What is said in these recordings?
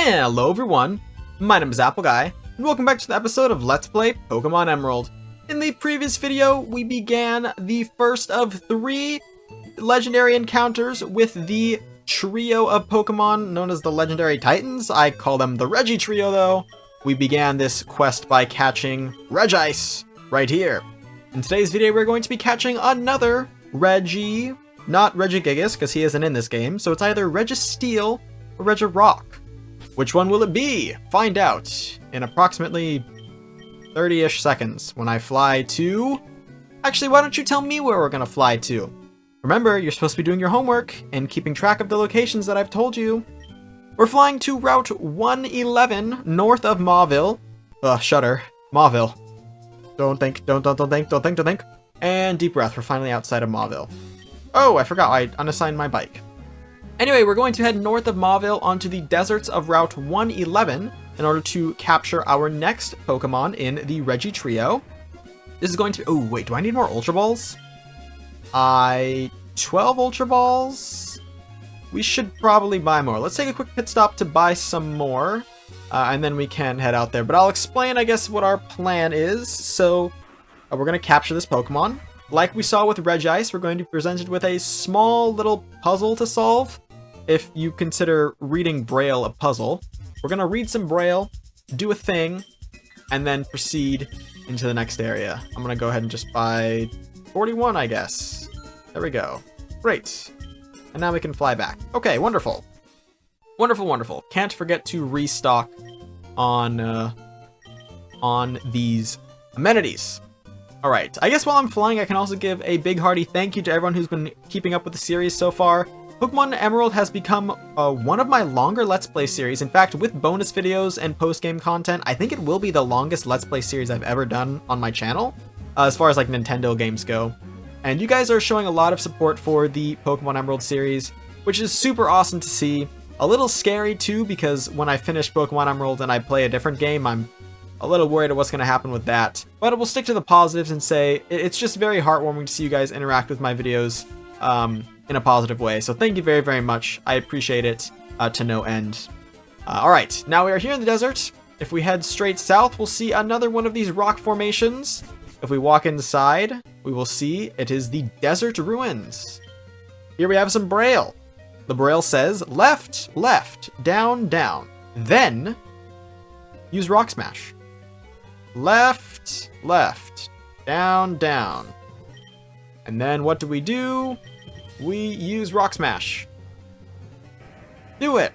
Hello everyone, my name is Apple Guy, and welcome back to the episode of Let's Play Pokémon Emerald. In the previous video, we began the first of 3 legendary encounters with the trio of Pokemon known as the Legendary Titans. I call them the Regi Trio though. We began this quest by catching Regice, right here. In today's video, we're going to be catching another Regi, not Regigigas, because he isn't in this game, so it's either Registeel or Regirock. Which one will it be? Find out in approximately 30-ish seconds when I fly to... Actually, why don't you tell me where we're going to fly to? Remember, you're supposed to be doing your homework and keeping track of the locations that I've told you. We're flying to Route 111 north of Mauville. Shudder. Mauville. Don't think. And deep breath. We're finally outside of Mauville. Oh, I forgot. I unassigned my bike. Anyway, we're going to head north of Mauville onto the deserts of Route 111 in order to capture our next Pokemon in the Regi Trio. This is going to be... Oh, wait. Do I need more Ultra Balls? 12 Ultra Balls? We should probably buy more. Let's take a quick pit stop to buy some more, and then we can head out there. But I'll explain, I guess, what our plan is. So, we're going to capture this Pokemon. Like we saw with Regice, we're going to be presented with a small little puzzle to solve. If you consider reading Braille a puzzle, we're going to read some Braille, do a thing, and then proceed into the next area. I'm going to go ahead and just buy 41, I guess. There we go. Great. And now we can fly back. Okay, wonderful. Wonderful. Can't forget to restock on these amenities. Alright, I guess while I'm flying, I can also give a big hearty thank you to everyone who's been keeping up with the series so far. Pokémon Emerald has become one of my longer Let's Play series. In fact, with bonus videos and post-game content, I think it will be the longest Let's Play series I've ever done on my channel, as far as like Nintendo games go. And you guys are showing a lot of support for the Pokémon Emerald series, which is super awesome to see. A little scary too, because when I finish Pokémon Emerald and I play a different game, I'm a little worried of what's going to happen with that. But we'll stick to the positives and say it's just very heartwarming to see you guys interact with my videos in a positive way. So thank you very, very much. I appreciate it to no end. Alright, now we are here in the desert. If we head straight south, we'll see another one of these rock formations. If we walk inside, we will see it is the Desert Ruins. Here we have some Braille. The Braille says, left, down, then use Rock Smash. Left, down. And then what do? We use Rock Smash. Do it!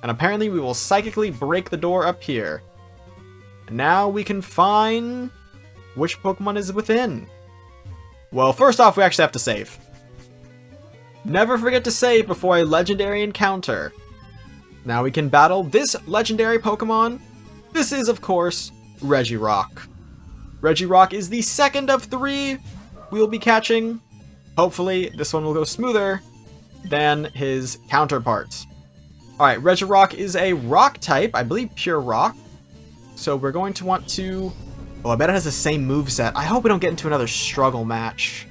And apparently we will psychically break the door up here. And now we can find which Pokemon is within. Well, first off, we actually have to save. Never forget to save before a legendary encounter. Now we can battle this legendary Pokemon. This is, of course, Regirock. Regirock is the second of 3 we'll be catching. Hopefully, this one will go smoother than his counterpart. Alright, Regirock is a rock type, I believe pure rock. So we're going to want to... Oh, I bet it has the same moveset. I hope we don't get into another struggle match.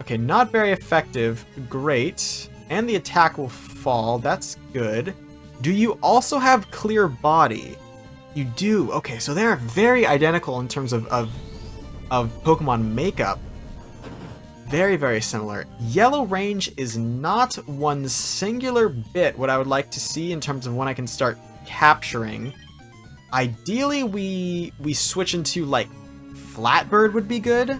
Okay, not very effective. Great. And the attack will fall. That's good. Do you also have clear body? You do. Okay, so they're very identical in terms of Pokemon makeup. Very, very similar. Yellow range is not one singular bit what I would like to see in terms of when I can start capturing. Ideally, we switch into, like, Flatbird would be good.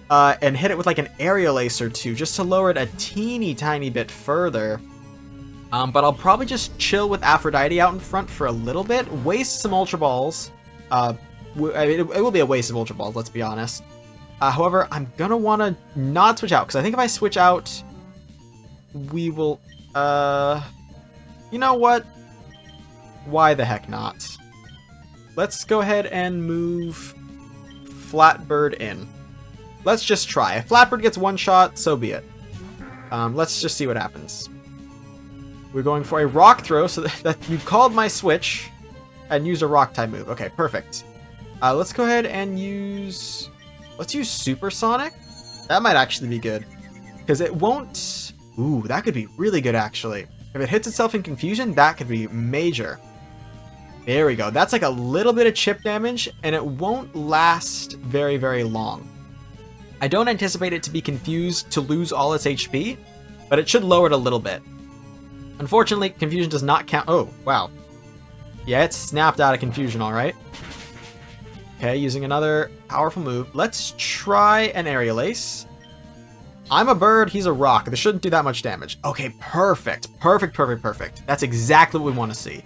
And hit it with, like, an Aerial Ace or 2, just to lower it a teeny tiny bit further. But I'll probably just chill with Aphrodite out in front for a little bit. Waste some Ultra Balls. It will be a waste of Ultra Balls, let's be honest. However, I'm gonna want to not switch out, because I think if I switch out, we will... You know what? Why the heck not? Let's go ahead and move Flatbird in. Let's just try. If Flatbird gets one shot, so be it. Let's just see what happens. We're going for a Rock Throw, so that you called my switch, and use a Rock-type move. Okay, perfect. Let's go ahead and use... Let's use Supersonic. That might actually be good. Because it won't... Ooh, that could be really good, actually. If it hits itself in confusion, that could be major. There we go. That's like a little bit of chip damage, and it won't last very, very long. I don't anticipate it to be confused to lose all its HP, but it should lower it a little bit. Unfortunately, confusion does not count. Oh, wow. Yeah, it's snapped out of confusion, all right. Okay, using another powerful move. Let's try an Aerial Ace. I'm a bird, he's a rock. This shouldn't do that much damage. Okay, perfect. Perfect, perfect, perfect. That's exactly what we want to see.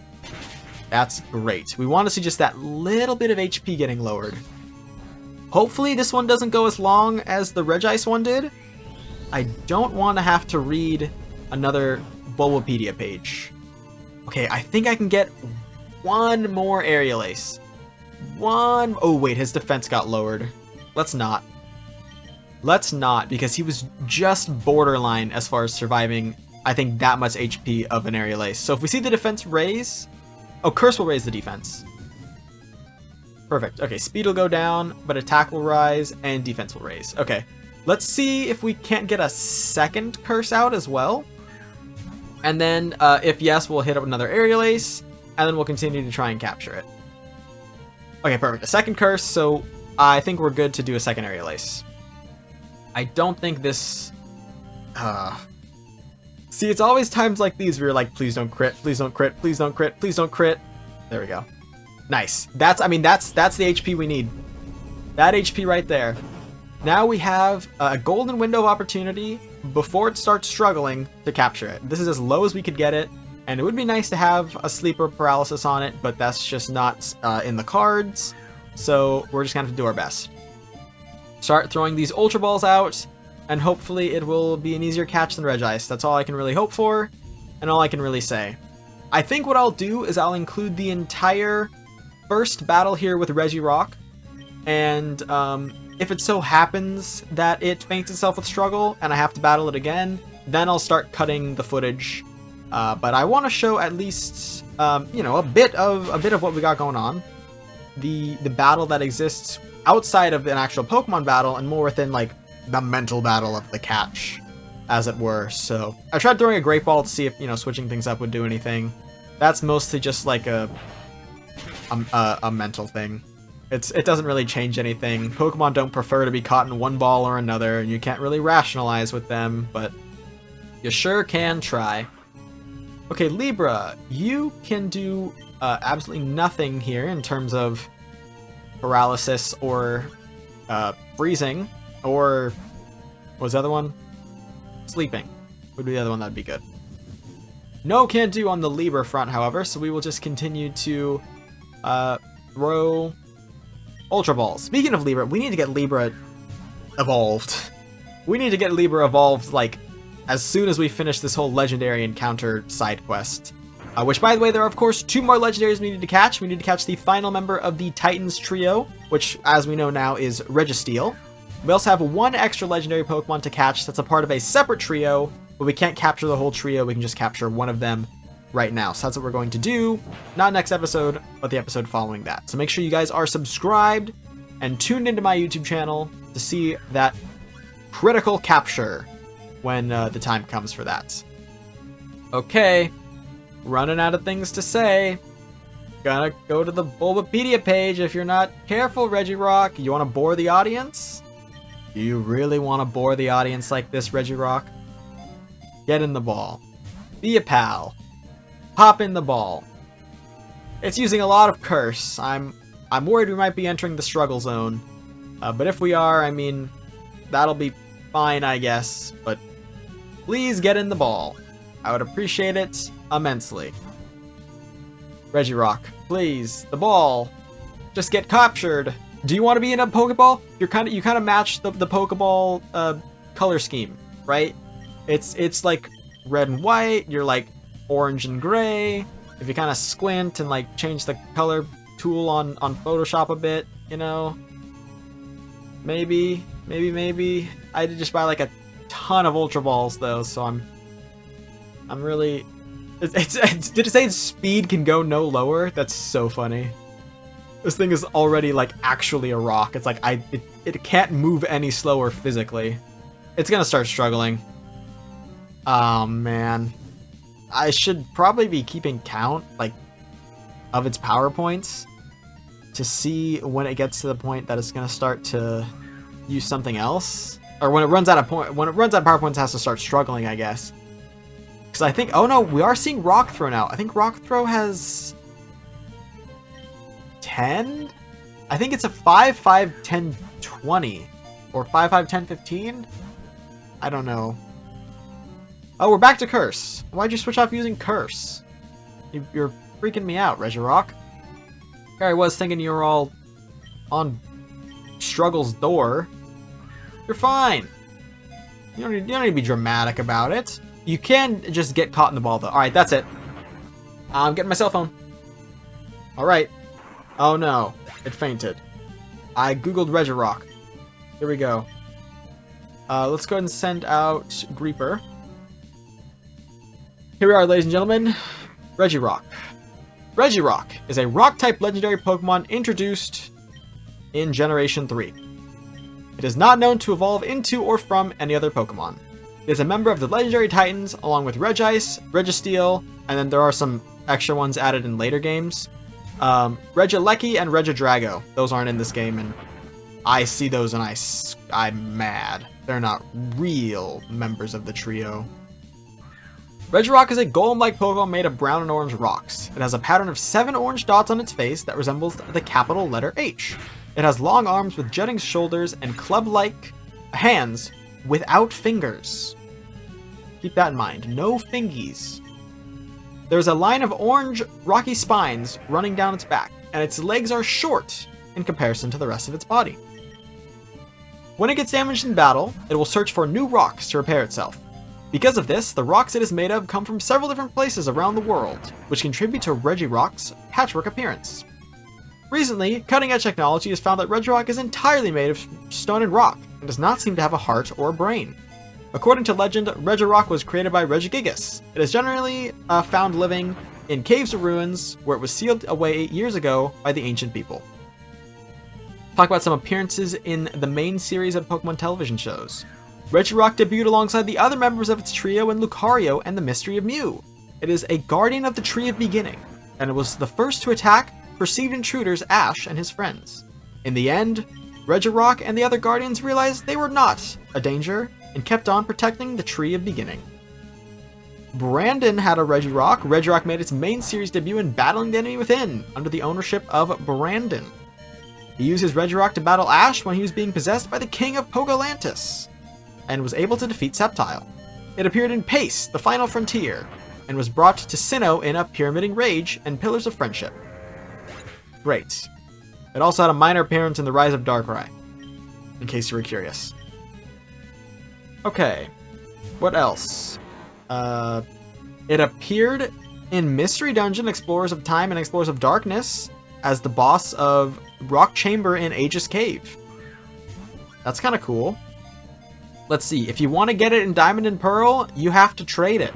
That's great. We want to see just that little bit of HP getting lowered. Hopefully this one doesn't go as long as the Regice one did. I don't want to have to read another Bulbapedia page. Okay, I think I can get one more Aerial Ace. One... Oh, wait, his defense got lowered. Let's not. Let's not, because he was just borderline as far as surviving, I think, that much HP of an Aerial Ace. So if we see the defense raise... Oh, Curse will raise the defense. Perfect. Okay, speed will go down, but attack will rise, and defense will raise. Okay, let's see if we can't get a second Curse out as well. And then, if yes, we'll hit up another Aerial Ace, and then we'll continue to try and capture it. Okay, perfect. A second Curse, so I think we're good to do a second Aerial Ace. I don't think this... See, it's always times like these where you're like, please don't crit, please don't crit, please don't crit, please don't crit. There we go. Nice. That's the HP we need. That HP right there. Now we have a golden window of opportunity before it starts struggling to capture it. This is as low as we could get it, and it would be nice to have a sleeper paralysis on it, but that's just not in the cards, so we're just gonna have to do our best. Start throwing these Ultra Balls out, and hopefully it will be an easier catch than Regice. That's all I can really hope for, and all I can really say. I think what I'll do is I'll include the entire first battle here with Regirock, and if it so happens that it faints itself with struggle and I have to battle it again, then I'll start cutting the footage. But I want to show at least, you know, a bit of what we got going on. The battle that exists outside of an actual Pokemon battle and more within, like, the mental battle of the catch, as it were. So I tried throwing a Great Ball to see if, you know, switching things up would do anything. That's mostly just like a mental thing. It doesn't really change anything. Pokemon don't prefer to be caught in one ball or another, and you can't really rationalize with them, but you sure can try. Okay, Libra, you can do absolutely nothing here in terms of paralysis or freezing, or what was the other one? Sleeping would be the other one that'd be good. No can do on the Libra front, however, so we will just continue to throw Ultra Balls. Speaking of Libra, we need to get Libra evolved. We need to get Libra evolved, like, as soon as we finish this whole legendary encounter side quest. Which, by the way, there are, of course, 2 more legendaries we need to catch. We need to catch the final member of the Titans trio, which, as we know now, is Registeel. We also have 1 extra legendary Pokemon to catch that's a part of a separate trio, but we can't capture the whole trio. We can just capture one of them right now. So that's what we're going to do. Not next episode, but the episode following that. So make sure you guys are subscribed and tuned into my YouTube channel to see that critical capture when the time comes for that. Okay, running out of things to say. Gonna go to the Bulbapedia page if you're not careful, Regirock. You want to bore the audience? Do you really want to bore the audience like this, Regirock? Get in the ball. Be a pal. Pop in the ball. It's using a lot of Curse. I'm worried we might be entering the struggle zone. But if we are, I mean, that'll be fine, I guess. But please get in the ball. I would appreciate it immensely. Regirock, please, the ball. Just get captured. Do you want to be in a Pokeball? You kind of match the Pokeball color scheme, right? It's like red and white. You're like orange and gray. If you kind of squint and like change the color tool on Photoshop a bit, you know, maybe. I did just buy like a ton of Ultra Balls though, so I'm really. Did it say speed can go no lower? That's so funny. This thing is already like actually a rock. It's like it can't move any slower physically. It's gonna start struggling. Oh man. I should probably be keeping count, like, of its power points to see when it gets to the point that it's going to start to use something else. Or when it runs out of power points, it has to start struggling, I guess. Because I think, oh no, we are seeing Rock Throw now. I think Rock Throw has 10? I think it's a 5, 5, 10, 20. Or 5, 5, 10, 15? I don't know. Oh, we're back to Curse. Why'd you switch off using Curse? You're freaking me out, Regirock. Here I was thinking you were all on Struggle's door. You're fine. You don't need to be dramatic about it. You can just get caught in the ball, though. Alright, that's it. I'm getting my cell phone. Alright. Oh no. It fainted. I googled Regirock. Here we go. Let's go ahead and send out Greeper. Here we are, ladies and gentlemen. Regirock. Regirock is a rock-type legendary Pokemon introduced in Generation 3. It is not known to evolve into or from any other Pokemon. It is a member of the Legendary Titans, along with Regice, Registeel, and then there are some extra ones added in later games. Regieleki and Regidrago. Those aren't in this game, and I see those and I'm mad. They're not real members of the trio. Regirock is a golem-like Pokemon made of brown and orange rocks. It has a pattern of 7 orange dots on its face that resembles the capital letter H. It has long arms with jutting shoulders and club-like hands without fingers. Keep that in mind. No fingies. There's a line of orange rocky spines running down its back, and its legs are short in comparison to the rest of its body. When it gets damaged in battle, it will search for new rocks to repair itself. Because of this, the rocks it is made of come from several different places around the world, which contribute to Regirock's patchwork appearance. Recently, cutting-edge technology has found that Regirock is entirely made of stone and rock, and does not seem to have a heart or a brain. According to legend, Regirock was created by Regigigas. It is generally found living in caves or ruins, where it was sealed away 8 years ago by the ancient people. Talk about some appearances in the main series of Pokemon television shows. Regirock debuted alongside the other members of its trio in Lucario and the Mystery of Mew. It is a guardian of the Tree of Beginning, and it was the first to attack perceived intruders Ash and his friends. In the end, Regirock and the other guardians realized they were not a danger and kept on protecting the Tree of Beginning. Brandon had a Regirock. Regirock made its main series debut in Battling the Enemy Within under the ownership of Brandon. He used his Regirock to battle Ash when he was being possessed by the King of Pogolantis, and was able to defeat Sceptile. It appeared in Pace, the Final Frontier, and was brought to Sinnoh in a Pyramiding Rage and Pillars of Friendship. Great. It also had a minor appearance in The Rise of Darkrai, in case you were curious. Okay, what else? It appeared in Mystery Dungeon, Explorers of Time and Explorers of Darkness, as the boss of Rock Chamber in Aegis Cave. That's kind of cool. Let's see, if you want to get it in Diamond and Pearl, you have to trade it.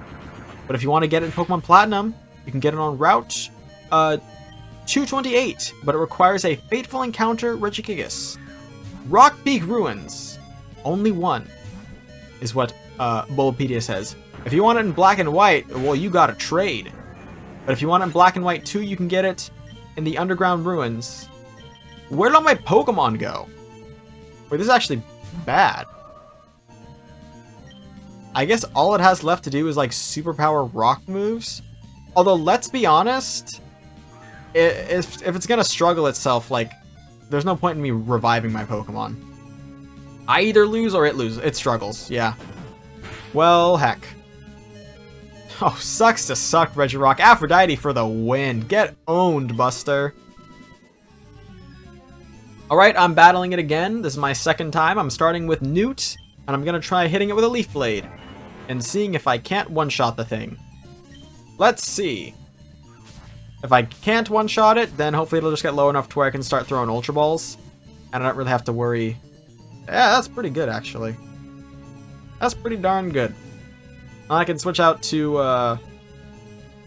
But if you want to get it in Pokemon Platinum, you can get it on Route 228, but it requires a Fateful Encounter Regigigas. Rock Peak Ruins. Only one, is what Bulbapedia says. If you want it in Black and White, well, you gotta trade. But if you want it in Black and White too, you can get it in the Underground Ruins. Where did all my Pokemon go? Wait, this is actually bad. I guess all it has left to do is like superpower rock moves. Although, let's be honest, if it's gonna struggle itself, like, there's no point in me reviving my Pokemon. I either lose or it loses. It struggles, yeah. Well, heck. Oh, sucks to suck, Regirock. Aphrodite for the win. Get owned, Buster. Alright, I'm battling it again. This is my second time. I'm starting with Newt, and I'm gonna try hitting it with a Leaf Blade and seeing if I can't one-shot the thing. Let's see. If I can't one-shot it, then hopefully it'll just get low enough to where I can start throwing Ultra Balls, and I don't really have to worry. Yeah, that's pretty good, actually. That's pretty darn good. I can switch out to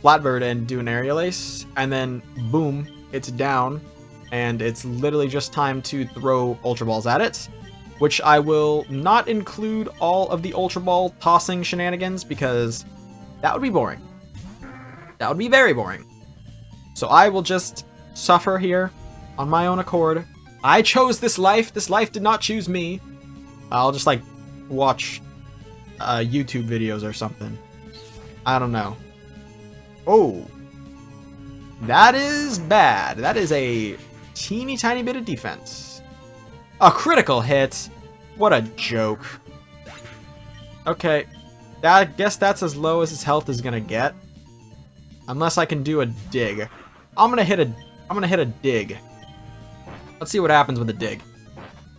Flatbird and do an Aerial Ace, and then boom, it's down, and it's literally just time to throw Ultra Balls at it, which I will not include all of the Ultra Ball tossing shenanigans because that would be boring. That would be very boring. So I will just suffer here on my own accord. I chose this life. This life did not choose me. I'll just like watch YouTube videos or something. I don't know. Oh. That is bad. That is a teeny tiny bit of defense. A critical hit. What a joke. Okay. I guess that's as low as his health is gonna get. Unless I can do a dig. I'm gonna hit a dig. Let's see what happens with a dig.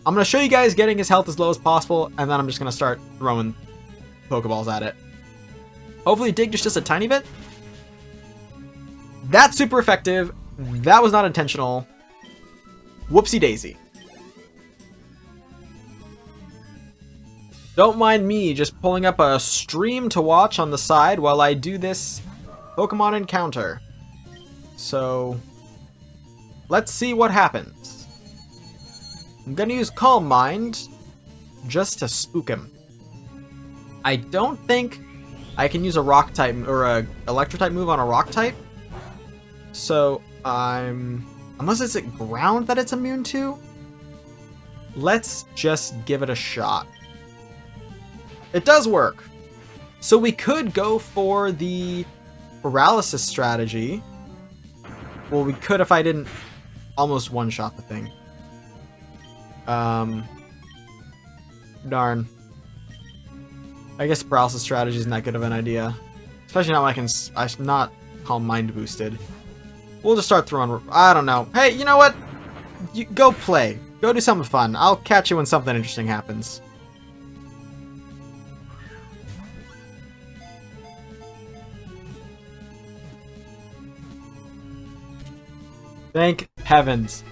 I'm gonna show you guys getting his health as low as possible, and then I'm just gonna start throwing Pokeballs at it. Hopefully dig just a tiny bit. That's super effective. That was not intentional. Whoopsie daisy. Don't mind me just pulling up a stream to watch on the side while I do this Pokemon encounter. So, let's see what happens. I'm gonna use Calm Mind just to spook him. I don't think I can use a rock type or a electro type move on a rock type. So unless it's at ground that it's immune to, let's just give it a shot. It does work. So we could go for the paralysis strategy. Well, we could if I didn't almost one-shot the thing. Darn. I guess paralysis strategy isn't that good of an idea. Especially not when I'm not Calm Mind boosted. We'll just start throwing... I don't know. Hey, you know what? You go play. Go do something fun. I'll catch you when something interesting happens. Thank heavens.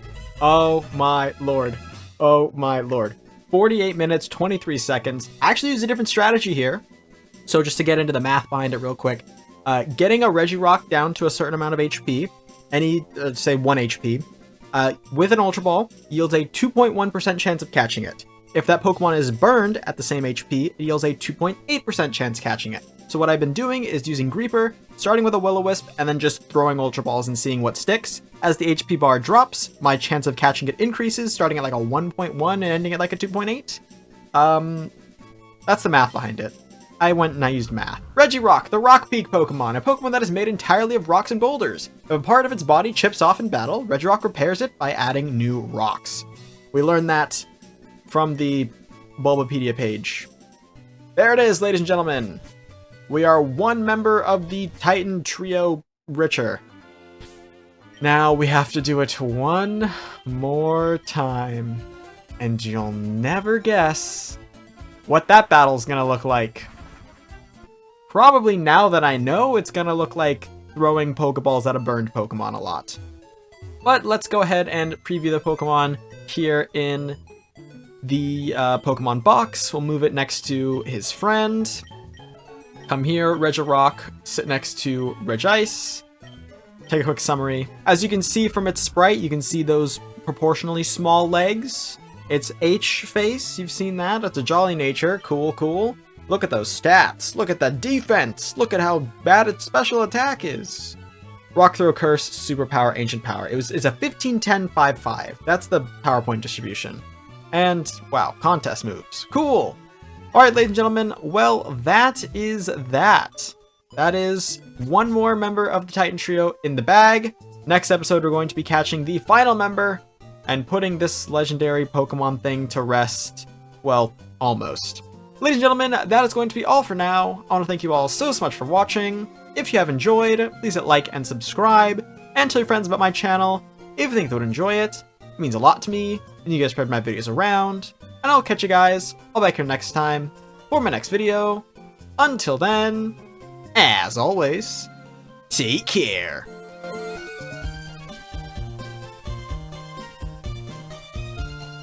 Oh my lord. Oh my lord. 48 minutes, 23 seconds. I actually use a different strategy here. So just to get into the math behind it real quick. Getting a Regirock down to a certain amount of HP, say 1 HP, with an Ultra Ball yields a 2.1% chance of catching it. If that Pokemon is burned at the same HP, it yields a 2.8% chance catching it. So what I've been doing is using Greeper, starting with a Will-O-Wisp, and then just throwing Ultra Balls and seeing what sticks. As the HP bar drops, my chance of catching it increases, starting at like a 1.1 and ending at like a 2.8. That's the math behind it. I went and I used math. Regirock, the Rock Peak Pokemon, a Pokemon that is made entirely of rocks and boulders. If a part of its body chips off in battle, Regirock repairs it by adding new rocks. We learned that from the Bulbapedia page. There it is, ladies and gentlemen. We are one member of the Titan Trio richer. Now we have to do it one more time. And you'll never guess what that battle's gonna look like. Probably now that I know, it's gonna look like throwing Pokeballs at a burned Pokemon a lot. But let's go ahead and preview the Pokemon here in the Pokemon box. We'll move it next to his friend. Come here, Regirock, sit next to Regice. Take a quick summary. As you can see from its sprite, you can see those proportionally small legs. Its H face, you've seen that. It's a jolly nature. Cool, cool. Look at those stats. Look at the defense. Look at how bad its special attack is. Rock Throw, Curse, Superpower, Ancient Power. It's a 15-10-5-5. That's the PowerPoint distribution. And, wow, contest moves. Cool. Alright, ladies and gentlemen, well, that is that. That is one more member of the Titan Trio in the bag. Next episode, we're going to be catching the final member and putting this legendary Pokemon thing to rest. Well, almost. Ladies and gentlemen, that is going to be all for now. I want to thank you all so much for watching. If you have enjoyed, please hit like and subscribe, and tell your friends about my channel. If you think they would enjoy it, it means a lot to me, and you guys spread my videos around. And I'll catch you guys all back here next time for my next video. Until then, as always, take care.